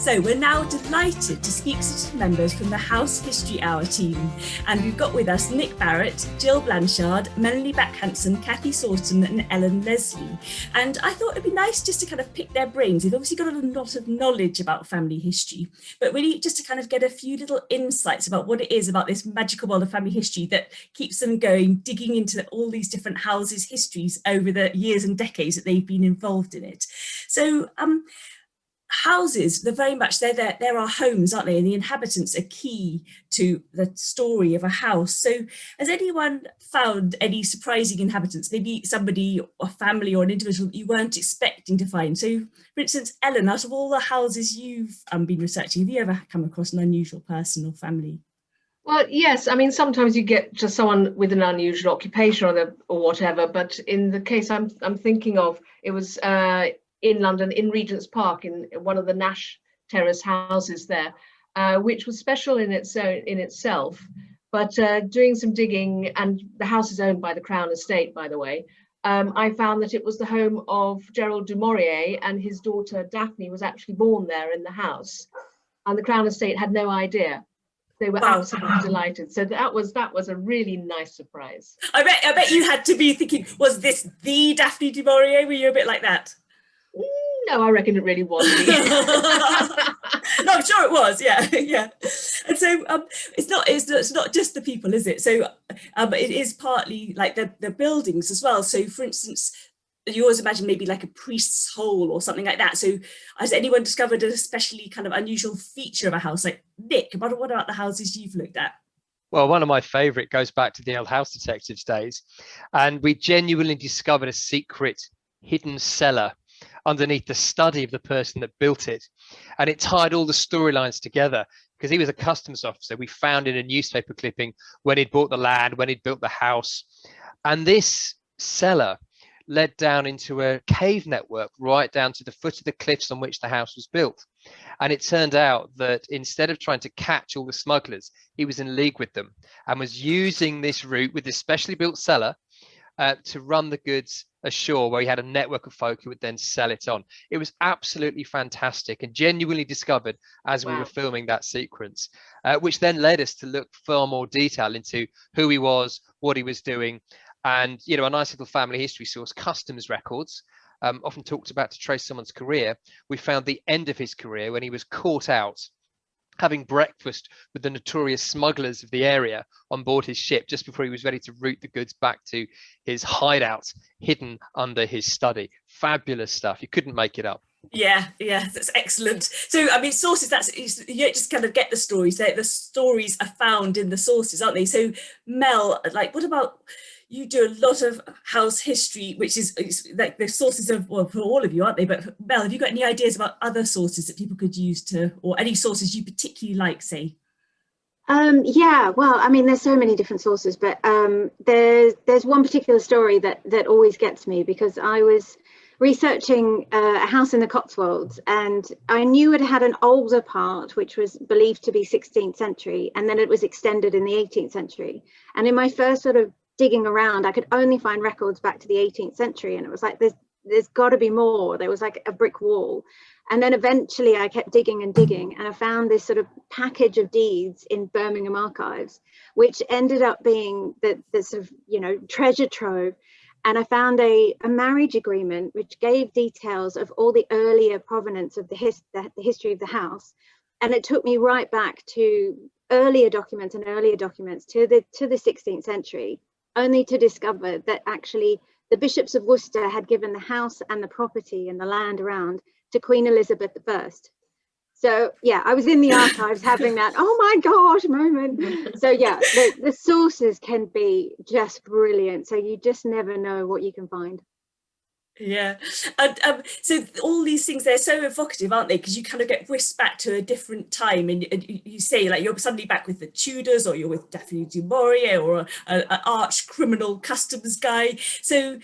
So we're now delighted to speak to some members from the House History Hour team. And we've got with us Nick Barrett, Jill Blanchard, Melanie Back-Hanson, Kathy Sorton and Ellen Leslie. And I thought it'd be nice just to kind of pick their brains. They've obviously got a lot of knowledge about family history, but really just to kind of get a few little insights about what it is about this magical world of family history that keeps them going, digging into all these different houses' histories over the years and decades that they've been involved in it. So, houses, they're our homes, aren't they? And the inhabitants are key to the story of a house. So has anyone found any surprising inhabitants, maybe somebody, a family or an individual that you weren't expecting to find? So for instance, Ellen, out of all the houses you've been researching, have you ever come across an unusual person or family? Well, yes. I mean, sometimes you get just someone with an unusual occupation or whatever. But in the case I'm thinking of, it was in London, in Regent's Park, in one of the Nash Terrace houses there, which was special in itself. But doing some digging, and the house is owned by the Crown Estate, by the way, I found that it was the home of Gerald du Maurier, and his daughter Daphne was actually born there in the house, and the Crown Estate had no idea. They were absolutely delighted. So that was a really nice surprise. I bet you had to be thinking, was this the Daphne du Maurier? Were you a bit like that? No, I reckon it really was me. No, I'm sure it was. Yeah, yeah. And so it's not just the people, is it? So it is partly like the buildings as well. So, for instance, you always imagine maybe like a priest's hole or something like that. So has anyone discovered an especially kind of unusual feature of a house? Like Nick, what about the houses you've looked at? Well, one of my favourite goes back to the old House Detectives days, and we genuinely discovered a secret hidden cellar underneath the study of the person that built it, and it tied all the storylines together because he was a customs officer. We found in a newspaper clipping when he'd bought the land, when he'd built the house, and this cellar led down into a cave network right down to the foot of the cliffs on which the house was built. And it turned out that instead of trying to catch all the smugglers, he was in league with them and was using this route with this specially built cellar to run the goods ashore, where he had a network of folk who would then sell it on. It was absolutely fantastic and genuinely discovered as we were filming that sequence, which then led us to look far more detail into who he was, what he was doing. And, you know, a nice little family history source, customs records, often talked about to trace someone's career. We found the end of his career when he was caught out having breakfast with the notorious smugglers of the area on board his ship just before he was ready to route the goods back to his hideout hidden under his study. Fabulous stuff. You couldn't make it up. Yeah, that's excellent. So, I mean, sources, you don't just kind of get the stories. The stories are found in the sources, aren't they? So, Mel, like, what about, you do a lot of house history, which is like the sources of, well, for all of you, aren't they? But Mel, have you got any ideas about other sources that people could use or any sources you particularly like, say? Yeah, well, I mean, there's so many different sources, but there's one particular story that always gets me, because I was researching a house in the Cotswolds, and I knew it had an older part which was believed to be 16th century, and then it was extended in the 18th century. And in my first sort of digging around, I could only find records back to the 18th century, and it was like there's got to be more. There was like a brick wall. And then eventually I kept digging and digging, and I found this sort of package of deeds in Birmingham archives, which ended up being the sort of, you know, treasure trove. And I found a marriage agreement which gave details of all the earlier provenance of the history of the house. And it took me right back to earlier documents to the 16th century, only to discover that actually the bishops of Worcester had given the house and the property and the land around to Queen Elizabeth I. So yeah, I was in the archives having that, oh my gosh moment. So yeah, the sources can be just brilliant. So you just never know what you can find. Yeah, and so all these things, they're so evocative, aren't they? Because you kind of get whisked back to a different time, and you say, like, you're suddenly back with the Tudors, or you're with Daphne du Maurier, or an arch criminal customs guy. So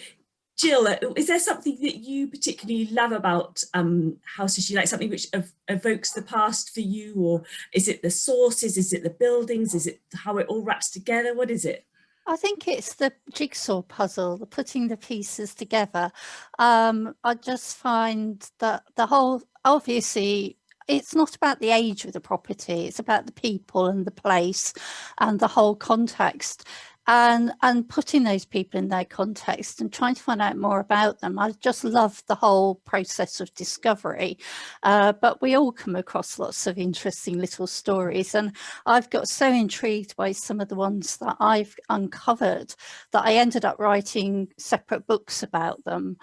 Jill, is there something that you particularly love about House History, like something which evokes the past for you? Or is it the sources? Is it the buildings? Is it how it all wraps together? What is it? I think it's the jigsaw puzzle, the putting the pieces together. I just find that the whole, obviously, it's not about the age of the property, it's about the people and the place and the whole context. And putting those people in their context and trying to find out more about them. I just love the whole process of discovery, but we all come across lots of interesting little stories, and I've got so intrigued by some of the ones that I've uncovered that I ended up writing separate books about them,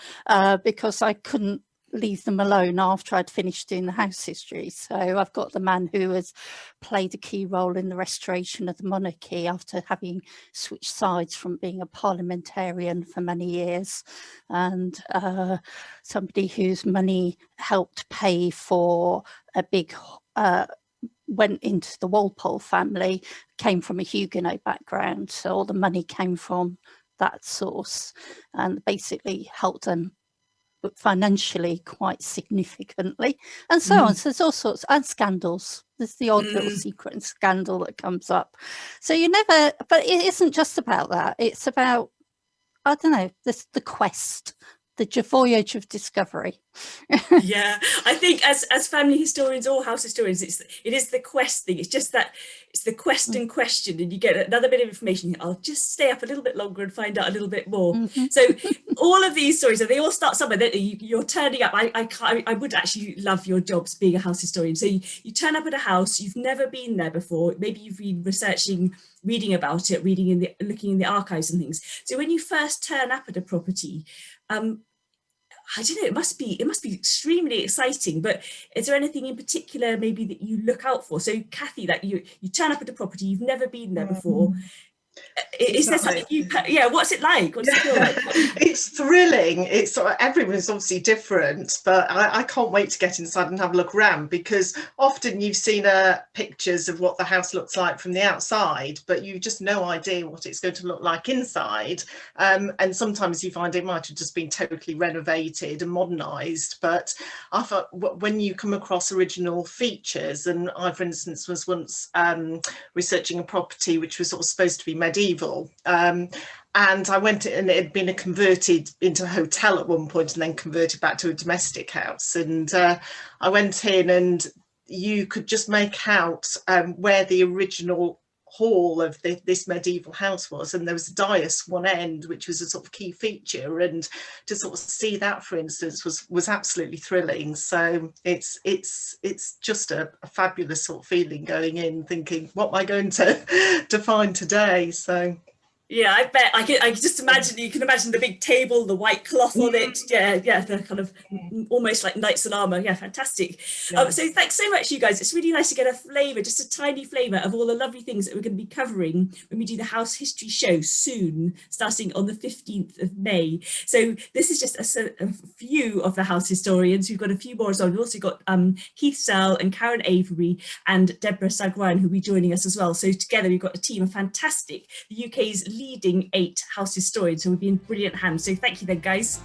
because I couldn't leave them alone after I'd finished doing the house history. So I've got the man who has played a key role in the restoration of the monarchy after having switched sides from being a parliamentarian for many years, and somebody whose money helped pay for a big went into the Walpole family, came from a Huguenot background, so all the money came from that source and basically helped them but financially quite significantly, and so on. So there's all sorts, and scandals. There's the odd little secret and scandal that comes up. So you never, but it isn't just about that. It's about, I don't know, the quest, the voyage of discovery. Yeah, I think as family historians or house historians, it is the quest thing. It's just that it's the quest and question, and you get another bit of information. I'll just stay up a little bit longer and find out a little bit more. So all of these stories, they all start somewhere. You're turning up. I would actually love your jobs being a house historian. So you turn up at a house, you've never been there before. Maybe you've been researching, reading about it, looking in the archives and things. So when you first turn up at a property, I don't know, it must be extremely exciting, but is there anything in particular maybe that you look out for? So Kathy, that you turn up at a property, you've never been there before. Is there something what's it like? What's it feel like? It's thrilling. It's everyone's obviously different, but I can't wait to get inside and have a look around, because often you've seen pictures of what the house looks like from the outside, but you've just no idea what it's going to look like inside. And sometimes you find it might have just been totally renovated and modernised. But I thought when you come across original features, and I, for instance, was once researching a property which was sort of supposed to be medieval, and I went, and it had been converted into a hotel at one point and then converted back to a domestic house, and I went in and you could just make out where the original hall of this medieval house was, and there was a dais one end which was a sort of key feature, and to sort of see that, for instance, was absolutely thrilling. So it's just a fabulous sort of feeling going in thinking, what am I going to find today? So yeah, I bet I can just imagine. You can imagine the big table, the white cloth on it. Yeah, the kind of almost like knights in armor. Yeah, fantastic. Yeah. So thanks so much, you guys. It's really nice to get a flavour, just a tiny flavour of all the lovely things that we're going to be covering when we do the House History Show soon, starting on the 15th of May. So this is just a few of the house historians. We've got a few more as well. We've also got Keith Sell and Karen Avery and Deborah Sagwan, who'll be joining us as well. So together we've got a team of fantastic, the UK's leading 8 house historians, who will be in brilliant hands. So thank you then, guys.